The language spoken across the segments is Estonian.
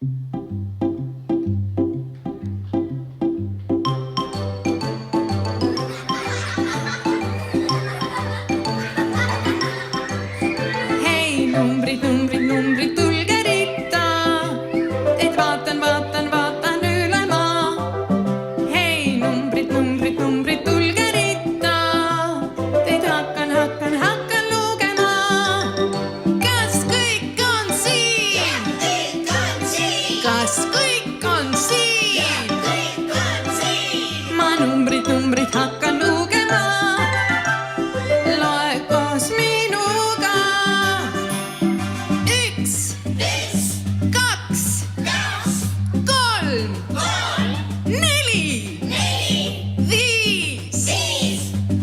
Hei, numbrid, numbrid, numbrid, tulge ritta. Teid vaatan, vaatan, vaatan üle maa. Hei, numbrid, numbrid, numbrid, tulge ritta. Teid hakkan, hakkan, hakkan lugema. Kas kõik on siin? Kõik on siin. Kas kõik on siin? Kõik on siin. Ma numbrid, numbrid hakkan lugema. Loe koos minuga. Üks, kaks, kolm, neli, viis,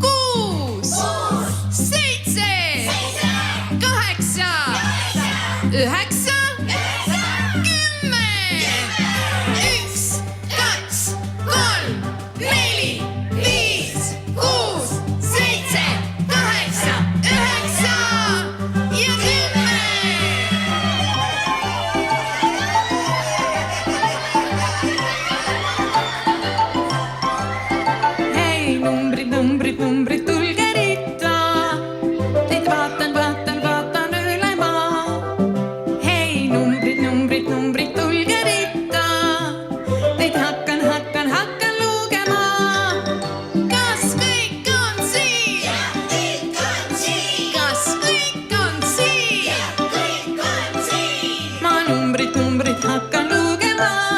kuus, seitse, kaheksa, üheksa, 10. Üks, kaks, kolm, neli, viis, kuus, seitse, kaheksa, üheksa ja 10. Hei, numbrid, numbrid, numbrid, tulge ritta. Teid vaatan, vaatan, vaatan üle maa. Hei, numbrid, numbrid, numbrid, tulge ritta. Teid hakkan, hakkan, hakkan lugema. Kas kõik on siin? Kõik on siin. Kas kõik on siin? Kõik on siin. Ma numbrid, numbrid hakkan lugema.